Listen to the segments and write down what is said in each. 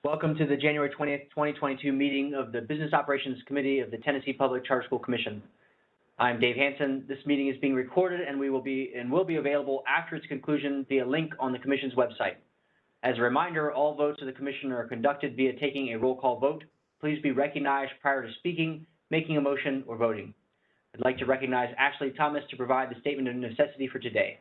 Welcome to the January 20th, 2022 meeting of the Business Operations Committee of the Tennessee Public Charter School Commission. I'm Dave Hanson. This meeting is being recorded and will be available after its conclusion via link on the Commission's website. As a reminder, all votes of the Commission are conducted via taking a roll call vote. Please be recognized prior to speaking, making a motion, or voting. I'd like to recognize Ashley Thomas to provide the statement of necessity for today.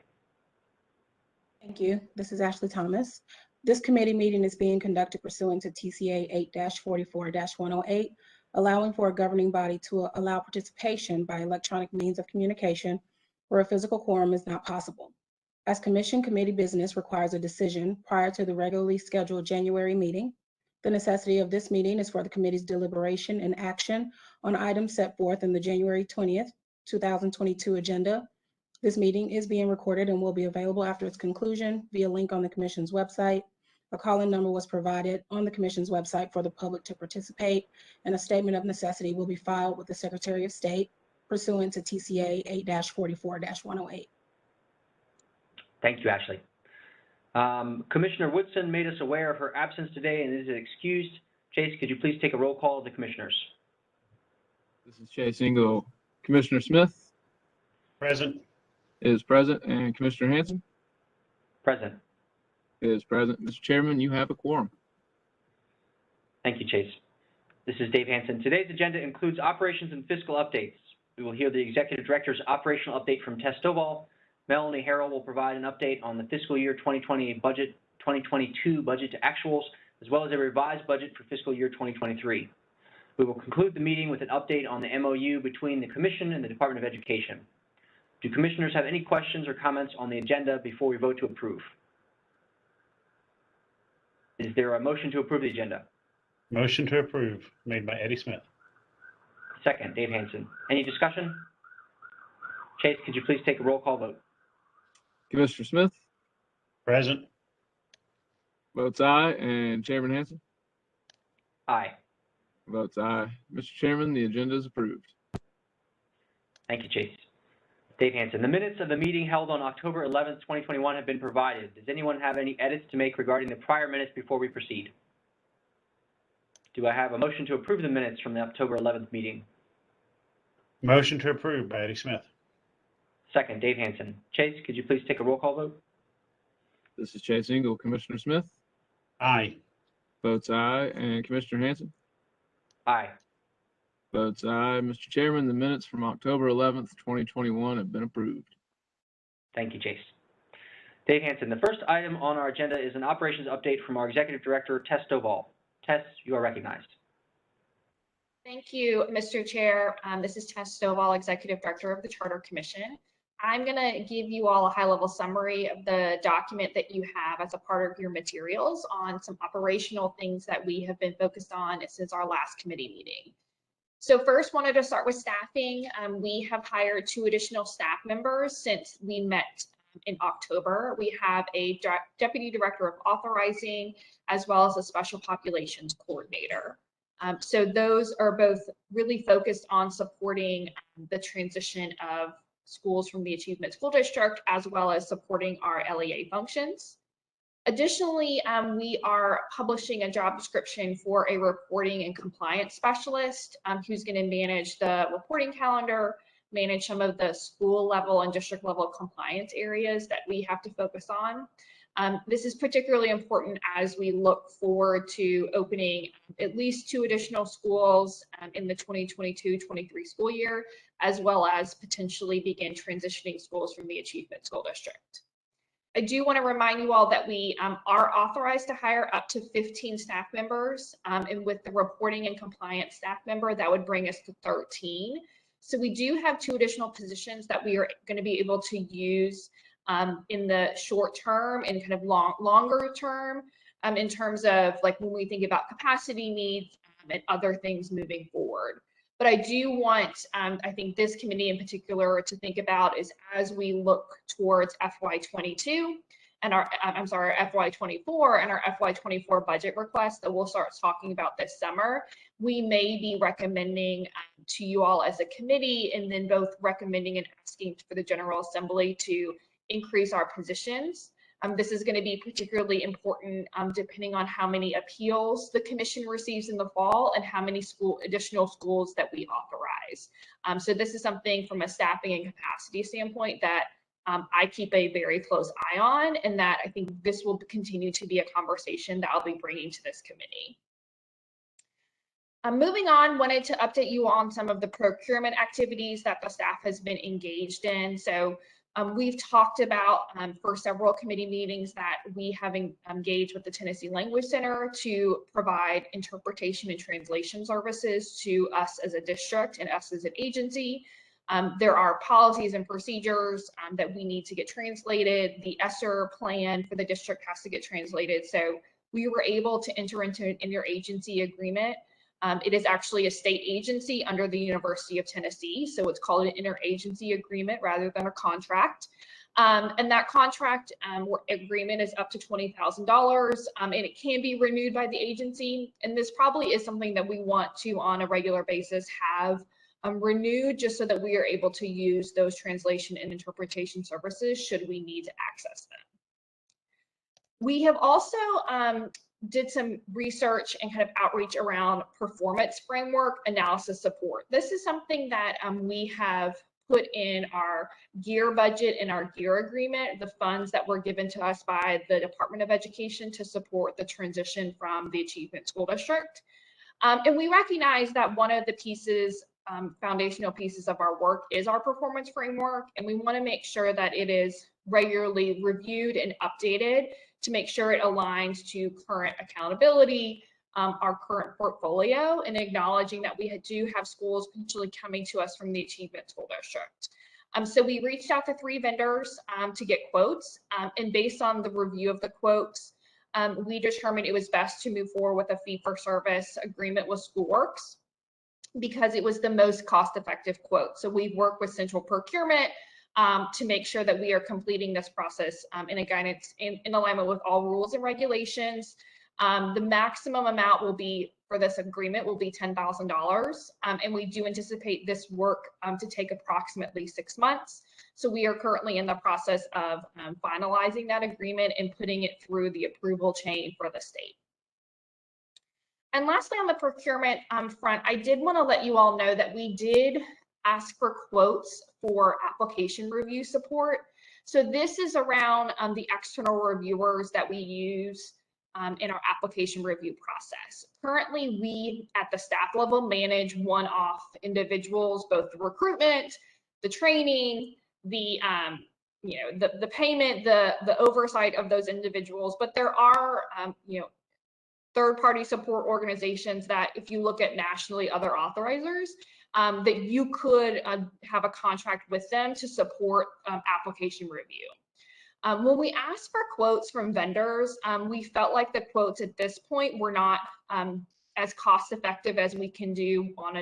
Thank you. This is Ashley Thomas. This committee meeting is being conducted pursuant to TCA 8-44-108, allowing for a governing body to allow participation by electronic means of communication where a physical quorum is not possible. As Commission committee business requires a decision prior to the regularly scheduled January meeting, the necessity of this meeting is for the committee's deliberation and action on items set forth in the January 20th, 2022 agenda. This meeting is being recorded and will be available after its conclusion via link on the Commission's website. A call-in number was provided on the Commission's website for the public to participate, and a statement of necessity will be filed with the Secretary of State pursuant to TCA 8-44-108. Thank you, Ashley. Commissioner Woodson made us aware of her absence today and is excused. Chase, could you please take a roll call of the commissioners? This is Chase Ingle. Commissioner Smith? Present. Is present. And Commissioner Hanson? Present. Is present. Mr. Chairman, you have a quorum. Thank you, Chase. This is Dave Hanson. Today's agenda includes operations and fiscal updates. We will hear the Executive Director's operational update from Tess Stovall. Melanie Harrell will provide an update on the fiscal year 2022 budget to actuals, as well as a revised budget for fiscal year 2023. We will conclude the meeting with an update on the MOU between the Commission and the Department of Education. Do Commissioners have any questions or comments on the agenda before we vote to approve? Is there a motion to approve the agenda? Motion to approve, made by Eddie Smith. Second, Dave Hanson. Any discussion? Chase, could you please take a roll call vote? Commissioner Smith? Present. Votes aye. And Chairman Hanson? Aye. Votes aye. Mr. Chairman, the agenda is approved. Thank you, Chase. Dave Hanson. The minutes of the meeting held on October 11th, 2021 have been provided. Does anyone have any edits to make regarding the prior minutes before we proceed? Do I have a motion to approve the minutes from the October 11th meeting? Motion to approve by Eddie Smith. Second, Dave Hanson. Chase, could you please take a roll call vote? This is Chase Ingle. Commissioner Smith? Aye. Votes aye. And Commissioner Hanson? Aye. Votes aye. Mr. Chairman, the minutes from October 11th, 2021 have been approved. Thank you, Chase. Dave Hanson, the first item on our agenda is an operations update from our Executive Director, Tess Stovall. Tess, you are recognized. Thank you, Mr. Chair. This is Tess Stovall, Executive Director of the Charter Commission. I'm going to give you all a high-level summary of the document that you have as a part of your materials on some operational things that we have been focused on since our last committee meeting. So first, wanted to start with staffing. We have hired 2 additional staff members since we met in October. We have a Deputy Director of Authorizing, as well as a Special Populations Coordinator. So those are both really focused on supporting the transition of schools from the Achievement School District, as well as supporting our LEA functions. Additionally, we are publishing a job description for a reporting and compliance specialist who's going to manage the reporting calendar, manage some of the school level and district level compliance areas that we have to focus on. This is particularly important as we look forward to opening at least 2 additional schools in the 2022-23 school year, as well as potentially begin transitioning schools from the Achievement School District. I do want to remind you all that we are authorized to hire up to 15 staff members, and with the reporting and compliance staff member, that would bring us to 13. So we do have 2 additional positions that we are going to be able to use in the short term and kind of longer term in terms of like when we think about capacity needs and other things moving forward. But I do want, I think this committee in particular to think about is as we look towards FY22 and our, FY24 and our FY24 budget request that we'll start talking about this summer, we may be recommending to you all as a committee, and then both recommending and asking for the General Assembly to increase our positions This is going to be particularly important depending on how many appeals the commission receives in the fall and how many additional schools that we authorize. So this is something from a staffing and capacity standpoint that I keep a very close eye on, and that I think this will continue to be a conversation that I'll be bringing to this committee. Moving on, wanted to update you on some of the procurement activities that the staff has been engaged in. So we've talked about for several committee meetings that we have engaged with the Tennessee Language Center to provide interpretation and translation services to us as a district and us as an agency. There are policies and procedures that we need to get translated. The ESSER plan for the district has to get translated. So we were able to enter into an interagency agreement. It is actually a state agency under the University of Tennessee, so it's called an interagency agreement rather than a contract. And that contract agreement is up to $20,000, and it can be renewed by the agency. And this probably is something that we want to, on a regular basis, have renewed, just so that we are able to use those translation and interpretation services should we need to access them. We have also did some research and kind of outreach around performance framework analysis support. This is something that we have put in our GEAR budget and our GEAR agreement, the funds that were given to us by the Department of Education to support the transition from the Achievement School District. And we recognize that one of the pieces, foundational pieces of our work is our performance framework, and we want to make sure that it is regularly reviewed and updated to make sure it aligns to current accountability, our current portfolio, and acknowledging that we do have schools potentially coming to us from the Achievement School District. So we reached out to 3 vendors to get quotes, and based on the review of the quotes, we determined it was best to move forward with a fee-for-service agreement with SchoolWorks because it was the most cost-effective quote. So we've worked with Central Procurement to make sure that we are completing this process in alignment with all rules and regulations. The maximum amount will be for this agreement will be $10,000, and we do anticipate this work to take approximately 6 months. So we are currently in the process of finalizing that agreement and putting it through the approval chain for the state. And lastly, on the procurement front, I did want to let you all know that we did ask for quotes for application review support. So this is around the external reviewers that we use in our application review process. Currently, we at the staff level manage one-off individuals, both the recruitment, the training, the the payment, the oversight of those individuals. But there are third-party support organizations that, if you look at nationally, other authorizers, that you could have a contract with them to support application review. When we asked for quotes from vendors, we felt like the quotes at this point were not as cost effective as we can do on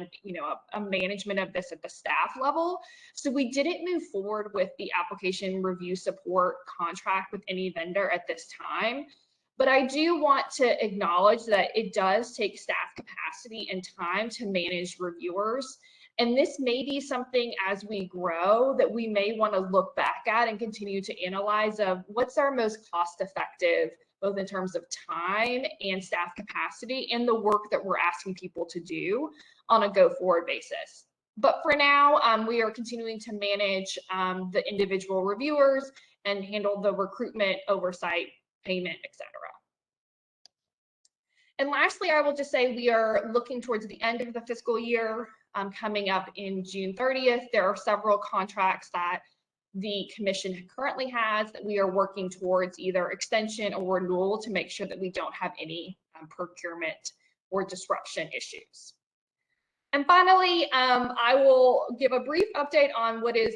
a management of this at the staff level. So we didn't move forward with the application review support contract with any vendor at this time. But I do want to acknowledge that it does take staff capacity and time to manage reviewers. And this may be something as we grow that we may want to look back at and continue to analyze of what's our most cost effective, both in terms of time and staff capacity and the work that we're asking people to do on a go forward basis. But for now, we are continuing to manage the individual reviewers and handle the recruitment, oversight, payment, etc. And lastly, I will just say we are looking towards the end of the fiscal year, coming up in June 30th. There are several contracts that the commission currently has that we are working towards either extension or renewal to make sure that we don't have any procurement or disruption issues. And finally, I will give a brief update on what is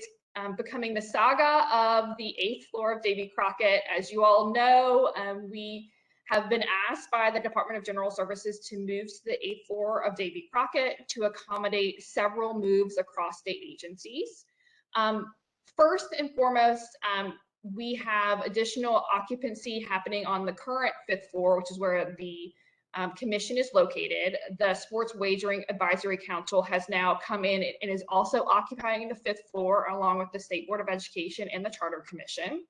becoming the saga of the 8th floor of Davy Crockett. As you all know, we have been asked by the Department of General Services to move to the 8th floor of Davy Crockett to accommodate several moves across state agencies. First and foremost, we have additional occupancy happening on the current 5th floor, which is where the commission is located. The Sports Wagering Advisory Council has now come in and is also occupying the 5th floor along with the State Board of Education and the Charter Commission.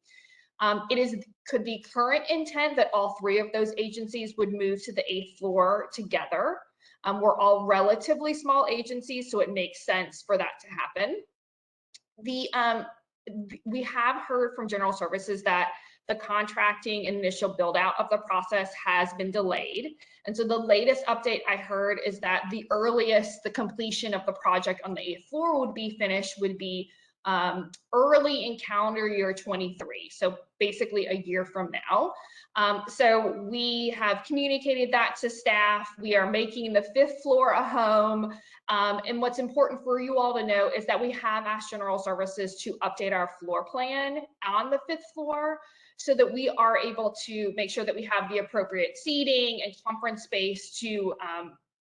It is the current intent that all three of those agencies would move to the 8th floor together. We're all relatively small agencies, so it makes sense for that to happen. We have heard from General Services that the contracting and initial build out of the process has been delayed. And so the latest update I heard is that the earliest the completion of the project on the 8th floor would be finished would be early in calendar year 23. So basically a year from now. So we have communicated that to staff. We are making the 5th floor a home. And what's important for you all to know is that we have asked General Services to update our floor plan on the 5th floor so that we are able to make sure that we have the appropriate seating and conference space to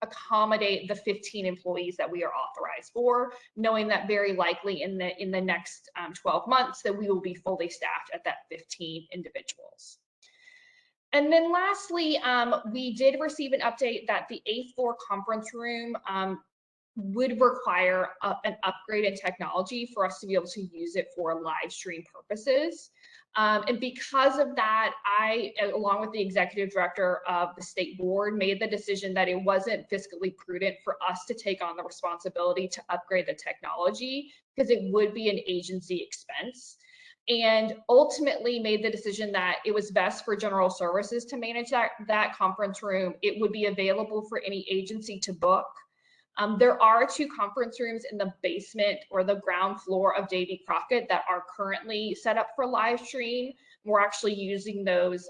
accommodate the 15 employees that we are authorized for, knowing that very likely in the next 12 months that we will be fully staffed at that 15 individuals. And then lastly, we did receive an update that the 8th floor conference room would require an upgrade in technology for us to be able to use it for live stream purposes. And because of that, I, along with the executive director of the state board, made the decision that it wasn't fiscally prudent for us to take on the responsibility to upgrade the technology because it would be an agency expense. And ultimately made the decision that it was best for General Services to manage that conference room. It would be available for any agency to book. There are 2 conference rooms in the basement or the ground floor of Davy Crockett that are currently set up for live stream. We're actually using those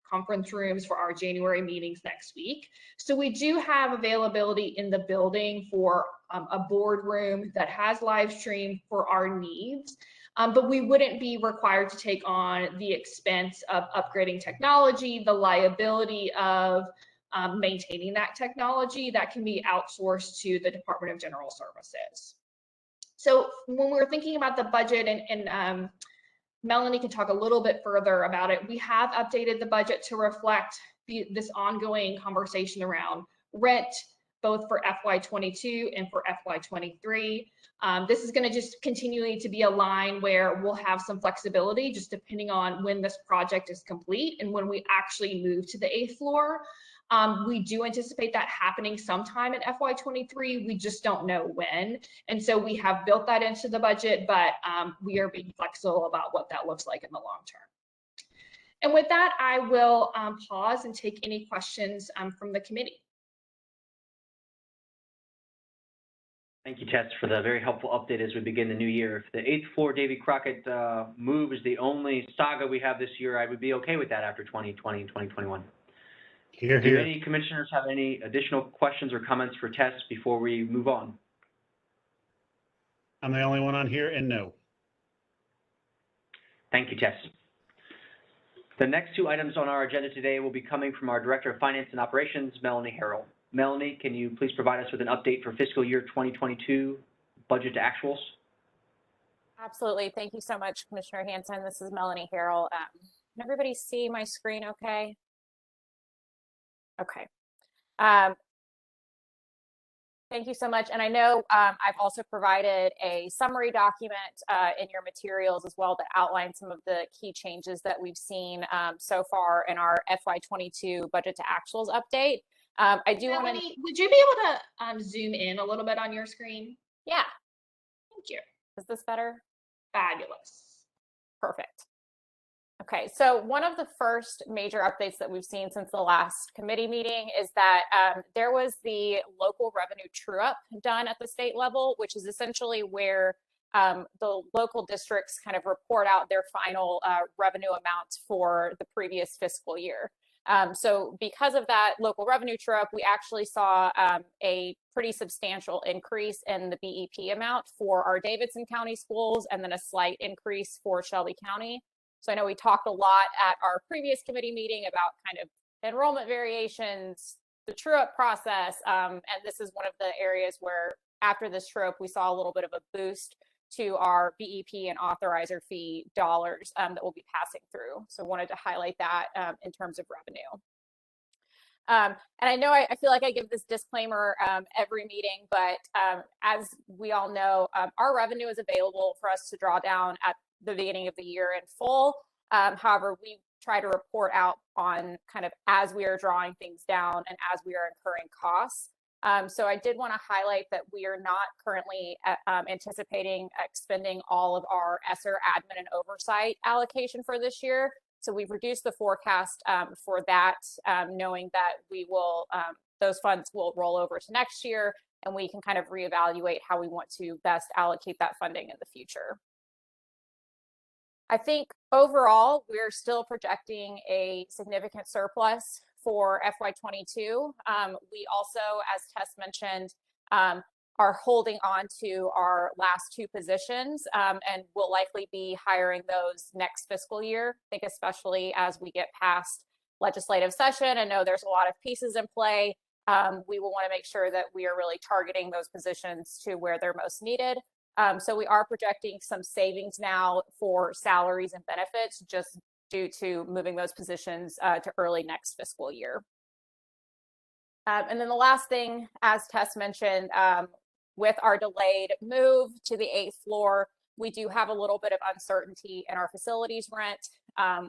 conference rooms for our January meetings next week. So we do have availability in the building for a boardroom that has live stream for our needs. But we wouldn't be required to take on the expense of upgrading technology, the liability of maintaining that technology. That can be outsourced to the Department of General Services. So when we were thinking about the budget, and Melanie can talk a little bit further about it, we have updated the budget to reflect this ongoing conversation around rent, both for FY22 and for FY23. This is going to just continually to be a line where we'll have some flexibility just depending on when this project is complete and when we actually move to the 8th floor. We do anticipate that happening sometime in FY23. We just don't know when. And so we have built that into the budget, but we are being flexible about what that looks like in the long term. And with that, I will pause and take any questions from the committee. Thank you, Tess, for the very helpful update as we begin the new year. If the 8th floor Davy Crockett move is the only saga we have this year, I would be okay with that after 2020 and 2021. Here, Do here. any commissioners have any additional questions or comments for Tess before we move on? I'm the only one on here, and no. Thank you, Tess. The next 2 items on our agenda today will be coming from our Director of Finance and Operations, Melanie Harrell. Melanie, can you please provide us with an update for fiscal year 2022 budget to actuals? Absolutely. Thank you so much, Commissioner Hanson. This is Melanie Harrell. Can everybody see my screen okay? Okay. Thank you so much. And I know I've also provided a summary document in your materials as well that outlines some of the key changes that we've seen so far in our FY22 budget to actuals update. I do want to. Would you be able to zoom in a little bit on your screen? Yeah. Thank you. Is this better? Fabulous. Perfect. Okay, so one of the first major updates that we've seen since the last committee meeting is that there was the local revenue true-up done at the state level, which is essentially where the local districts kind of report out their final revenue amounts for the previous fiscal year. So because of that local revenue true-up, we actually saw a pretty substantial increase in the BEP amount for our Davidson County schools and then a slight increase for Shelby County. So I know we talked a lot at our previous committee meeting about kind of enrollment variations, the true-up process, and this is one of the areas where after this true-up, we saw a little bit of a boost to our BEP and authorizer fee dollars that we'll be passing through. So wanted to highlight that in terms of revenue. And I know I feel like I give this disclaimer every meeting, but as we all know, our revenue is available for us to draw down at the beginning of the year in full. However, we try to report out on kind of as we are drawing things down and as we are incurring costs. So I did want to highlight that we are not currently anticipating expending all of our ESSER admin and oversight allocation for this year. So we've reduced the forecast for that, knowing that we will, those funds will roll over to next year, and we can kind of reevaluate how we want to best allocate that funding in the future. I think overall, we're still projecting a significant surplus for FY22. We also, as Tess mentioned, are holding on to our last 2 positions and will likely be hiring those next fiscal year. I think especially as we get past legislative session and know there's a lot of pieces in play, we will want to make sure that we are really targeting those positions to where they're most needed. So we are projecting some savings now for salaries and benefits just due to moving those positions to early next fiscal year. And then the last thing, as Tess mentioned, with our delayed move to the 8th floor, we do have a little bit of uncertainty in our facilities rent.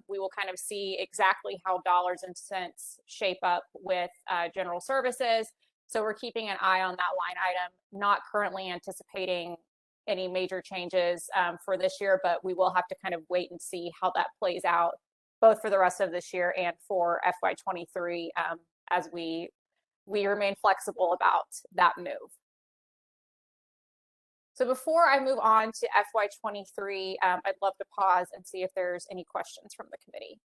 We will kind of see exactly how dollars and cents shape up with general services. So we're keeping an eye on that line item, not currently anticipating any major changes for this year, but we will have to kind of wait and see how that plays out, both for the rest of this year and for FY23 as we remain flexible about that move. So before I move on to FY23, I'd love to pause and see if there's any questions from the committee.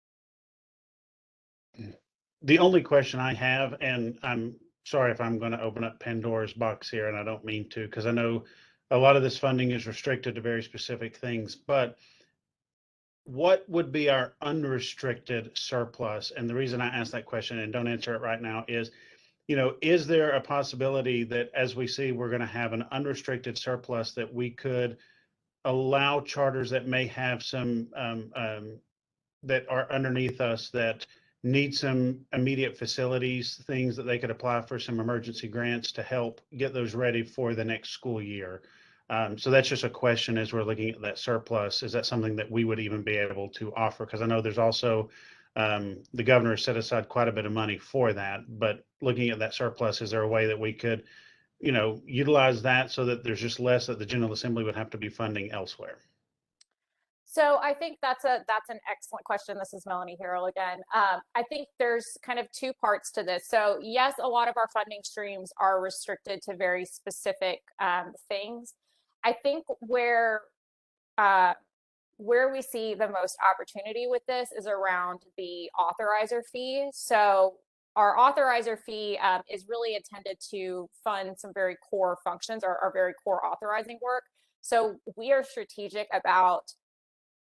The only question I have, and I'm sorry if I'm going to open up Pandora's box here, and I don't mean to, because I know a lot of this funding is restricted to very specific things, but what would be our unrestricted surplus? And the reason I ask that question, and don't answer it right now, is, you know, is there a possibility that as we see, we're going to have an unrestricted surplus that we could allow charters that may have some that are underneath us that need some immediate facilities, things that they could apply for some emergency grants to help get those ready for the next school year? So that's just a question as we're looking at that surplus. Is that something that we would even be able to offer? Because I know there's also the governor set aside quite a bit of money for that, but looking at that surplus, is there a way that we could, you know, utilize that so that there's just less that the General Assembly would have to be funding elsewhere? So I think that's an excellent question. This is Melanie Harrell again. I think there's kind of 2 parts to this. So yes, a lot of our funding streams are restricted to very specific things. I think where we see the most opportunity with this is around the authorizer fee. So our authorizer fee is really intended to fund some very core functions, our very core authorizing work. So we are strategic about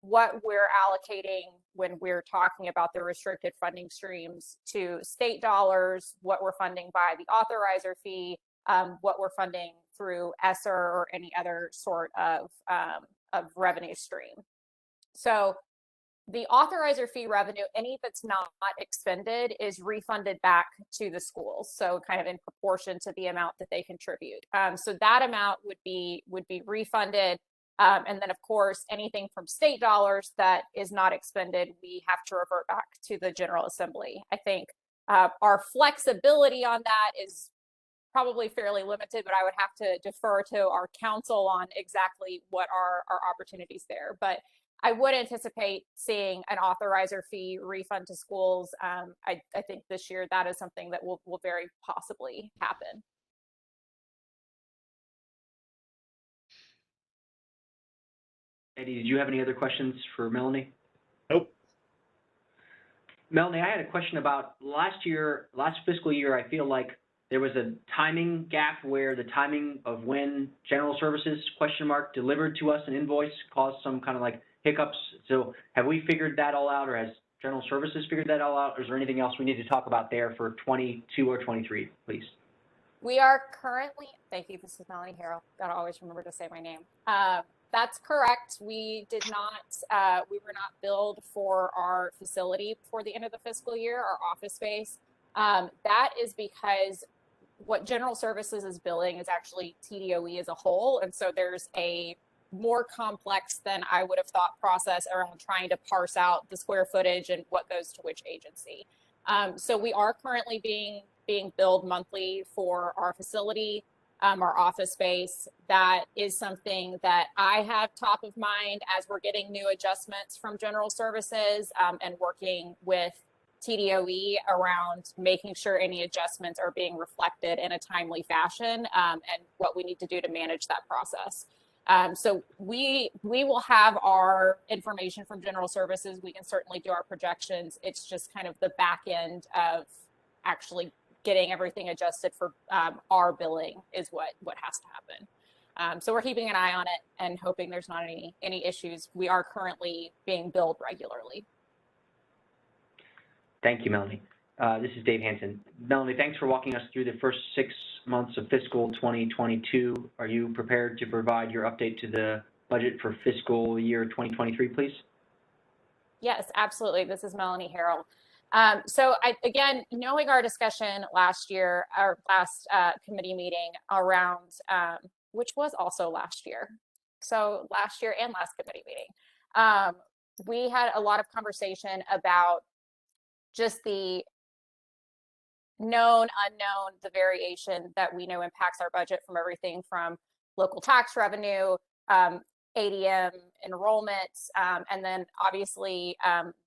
what we're allocating when we're talking about the restricted funding streams to state dollars, what we're funding by the authorizer fee, what we're funding through ESSER or any other sort of revenue stream. So the authorizer fee revenue, any that's not expended, is refunded back to the schools. So kind of in proportion to the amount that they contribute. So that amount would be refunded. And then, of course, anything from state dollars that is not expended, we have to revert back to the General Assembly. I think our flexibility on that is probably fairly limited, but I would have to defer to our council on exactly what are our opportunities there. But I would anticipate seeing an authorizer fee refund to schools. I think this year that is something that will very possibly happen. Eddie, did you have any other questions for Melanie? Nope. Melanie, I had a question about last fiscal year. I feel like there was a timing gap where the timing of when General Services delivered to us an invoice caused some kind of like hiccups. So have we figured that all out, or has General Services figured that all out, or is there anything else we need to talk about there for 22 or 23, please? We are currently, thank you, this is Melanie Harrell. Gotta always remember to say my name. That's correct. We were not billed for our facility before the end of the fiscal year, our office space. That is because what General Services is billing is actually TDOE as a whole. And so there's a more complex than I would have thought process around trying to parse out the square footage and what goes to which agency. So we are currently being billed monthly for our facility, our office space. That is something that I have top of mind as we're getting new adjustments from general services and working with TDOE around making sure any adjustments are being reflected in a timely fashion and what we need to do to manage that process. So we will have our information from general services. We can certainly do our projections. It's just kind of the back end of actually getting everything adjusted for our billing is what has to happen. So we're keeping an eye on it and hoping there's not any issues. We are currently being billed regularly. Thank you, Melanie. This is Dave Hanson. Melanie, thanks for walking us through the first 6 months of fiscal 2022. Are you prepared to provide your update to the budget for fiscal year 2023, please? Yes, absolutely. This is Melanie Harrell. So again, knowing our discussion last year, our last committee meeting around, which was also last year. So last year and last committee meeting, we had a lot of conversation about just the known, unknown, the variation that we know impacts our budget from everything from local tax revenue, ADM enrollments, and then obviously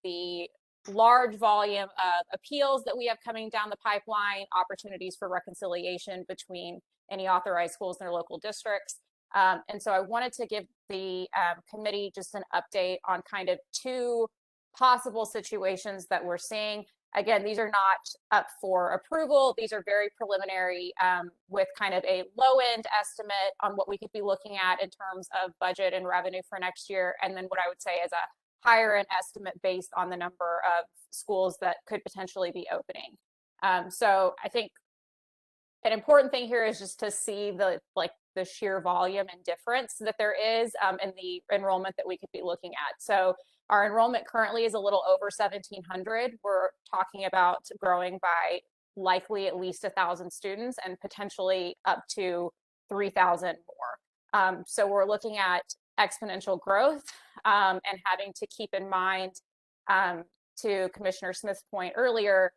the large volume of appeals that we have coming down the pipeline, opportunities for reconciliation between any authorized schools in their local districts. And so I wanted to give the committee just an update on kind of 2 possible situations that we're seeing. Again, these are not up for approval. These are very preliminary with kind of a low end estimate on what we could be looking at in terms of budget and revenue for next year. And then what I would say is a higher end estimate based on the number of schools that could potentially be opening. So I think an important thing here is just to see the sheer volume and difference that there is in the enrollment that we could be looking at. So our enrollment currently is a little over 1,700. We're talking about growing by likely at least 1,000 students and potentially up to 3,000 more. So we're looking at exponential growth and having to keep in mind, to Commissioner Smith's point earlier,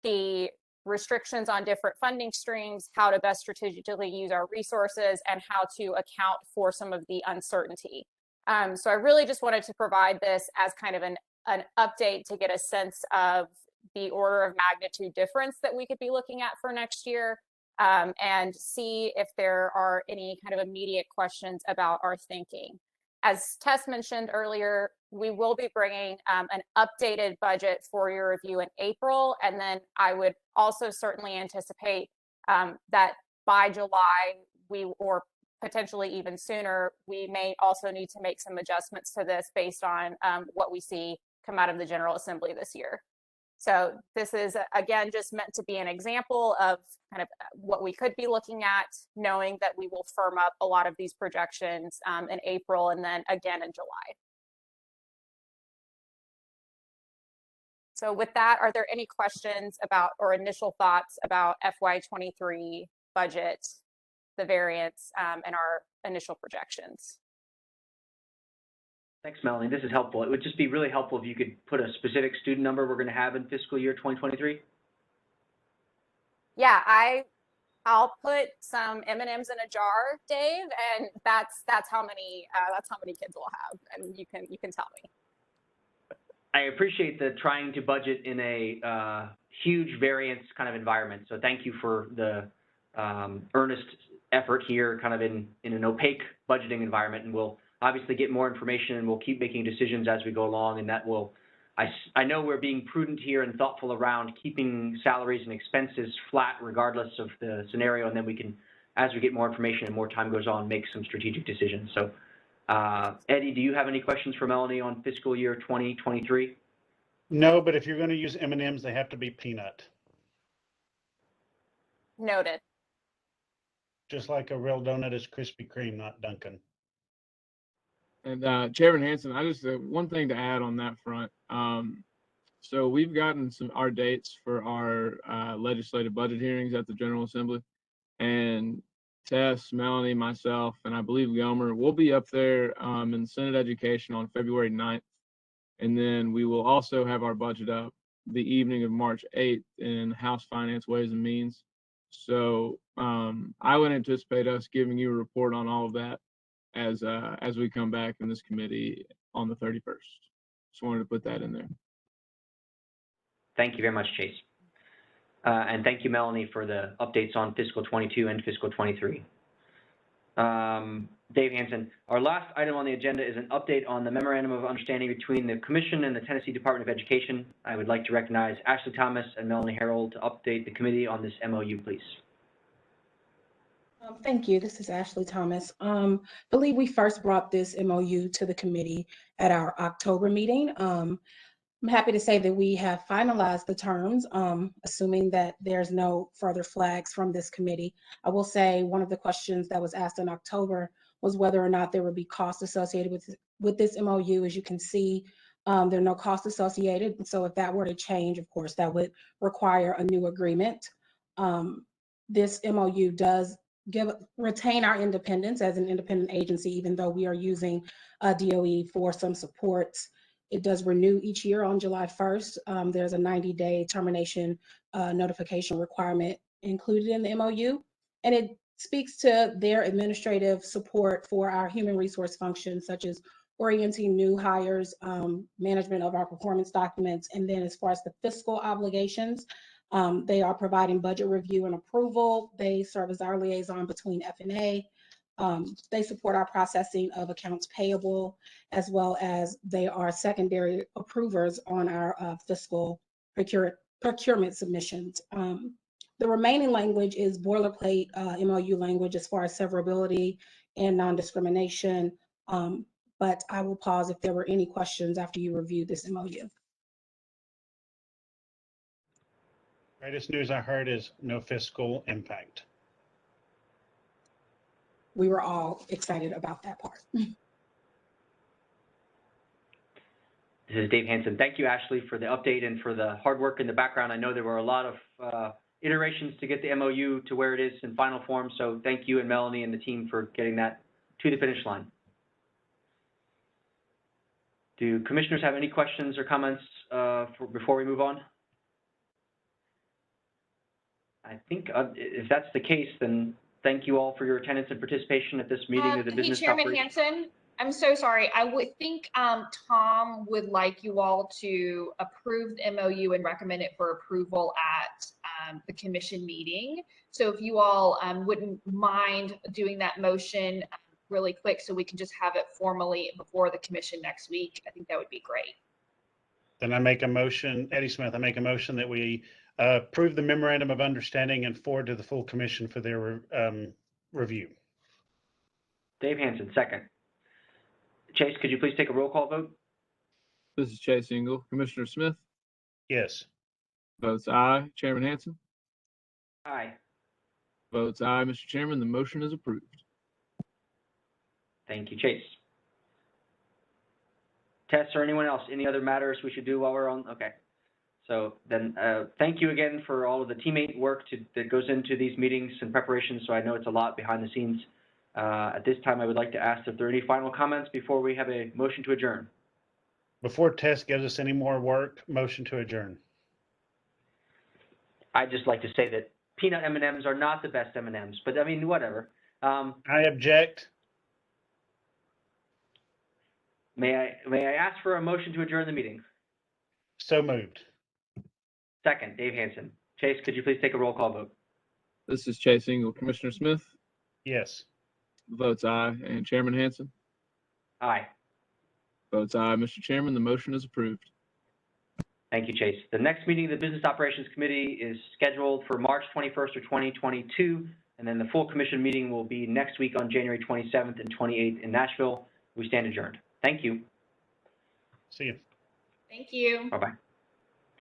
the restrictions on different funding streams, how to best strategically use our resources, and how to account for some of the uncertainty. So I really just wanted to provide this as kind of an update to get a sense of the order of magnitude difference that we could be looking at for next year, and see if there are any kind of immediate questions about our thinking. As Tess mentioned earlier, we will be bringing an updated budget for your review in April, and then I would also certainly anticipate that by July, or potentially even sooner, we may also need to make some adjustments to this based on what we see come out of the General Assembly this year. So this is, again, just meant to be an example of kind of what we could be looking at, knowing that we will firm up a lot of these projections in April and then again in July. So with that, are there any questions about or initial thoughts about FY23 budget, the variance, and our initial projections? Thanks, Melanie. This is helpful. It would just be really helpful if you could put a specific student number we're going to have in fiscal year 2023. Yeah, I'll put some M&Ms in a jar, Dave, and that's how many kids we'll have, and you can tell me. I appreciate the trying to budget in a huge variance kind of environment. So thank you for the earnest effort here, kind of in an opaque budgeting environment, and we'll obviously get more information and we'll keep making decisions as we go along, and that will, I know we're being prudent here and thoughtful around keeping salaries and expenses flat regardless of the scenario, and then we can, as we get more information and more time goes on, make some strategic decisions. So Eddie, do you have any questions for Melanie on fiscal year 2023? No, but if you're going to use M&Ms, they have to be peanut. Noted. Just like a real donut is Krispy Kreme, not Dunkin'. And Chairman Hanson, I just one thing to add on that front. So we've gotten our dates for our legislative budget hearings at the General Assembly, and Tess, Melanie, myself, and I believe Gomer will be up there in Senate Education on February 9th. And then we will also have our budget up the evening of March 8th in House Finance Ways and Means. So I would anticipate us giving you a report on all of that as we come back in this committee on the 31st. Just wanted to put that in there. Thank you very much, Chase. And thank you, Melanie, for the updates on fiscal 22 and fiscal 23. Dave Hansen, our last item on the agenda is an update on the Memorandum of Understanding between the Commission and the Tennessee Department of Education. I would like to recognize Ashley Thomas and Melanie Harold to update the committee on this MOU, please. Thank you. This is Ashley Thomas. I believe we first brought this MOU to the committee at our October meeting. I'm happy to say that we have finalized the terms, assuming that there's no further flags from this committee. I will say one of the questions that was asked in October was whether or not there would be costs associated with this MOU. As you can see, there are no costs associated. And so if that were to change, of course, that would require a new agreement. This MOU does retain our independence as an independent agency, even though we are using DOE for some supports. It does renew each year on July 1st. There's a 90-day termination notification requirement included in the MOU, and it speaks to their administrative support for our human resource functions, such as orienting new hires, management of our performance documents, and then as far as the fiscal obligations, they are providing budget review and approval. They serve as our liaison between F&A. They support our processing of accounts payable, as well as they are secondary approvers on our fiscal procurement submissions. The remaining language is boilerplate MOU language as far as severability and non-discrimination, but I will pause if there were any questions after you review this MOU. Greatest news I heard is no fiscal impact. We were all excited about that part. This is Dave Hansen. Thank you, Ashley, for the update and for the hard work in the background. I know there were a lot of iterations to get the MOU to where it is in final form, so thank you and Melanie and the team for getting that to the finish line. Do commissioners have any questions or comments before we move on? I think if that's the case, then thank you all for your attendance and participation at this meeting of the Business Chairman Hansen, I'm so sorry. I would think Tom would like you all to approve the MOU and recommend it for approval at the commission meeting. So if you all wouldn't mind doing that motion really quick so we can just have it formally before the commission next week, I think that would be great. Then I make a motion, Eddie Smith, I make a motion that we approve the Memorandum of Understanding and forward to the full commission for their review. Dave Hansen, second. Chase, could you please take a roll call vote? This is Chase Engel. Commissioner Smith Yes. votes aye. Chairman Hansen Aye. votes aye. Mr. Chairman, the motion is approved. Thank you, Chase. Tess or anyone else, any other matters we should do while we're on? Okay. So then thank you again for all of the teammate work that goes into these meetings and preparations. So I know it's a lot behind the scenes. At this time, I would like to ask if there are any final comments before we have a motion to adjourn. Before Tess gives us any more work, motion to adjourn. I'd just like to say that peanut M&Ms are not the best M&Ms, but I mean, whatever. I object. May I ask for a motion to adjourn the meeting? So moved. Second, Dave Hansen. Chase, could you please take a roll call vote? This is Chase Engel. Commissioner Smith Yes. votes aye. And Chairman Hansen Aye. votes aye. Mr. Chairman, the motion is approved. Thank you, Chase. The next meeting of the Business Operations Committee is scheduled for March 21st of 2022, and then the full commission meeting will be next week on January 27th and 28th in Nashville. We stand adjourned. Thank you. See you. Thank you. Bye-bye.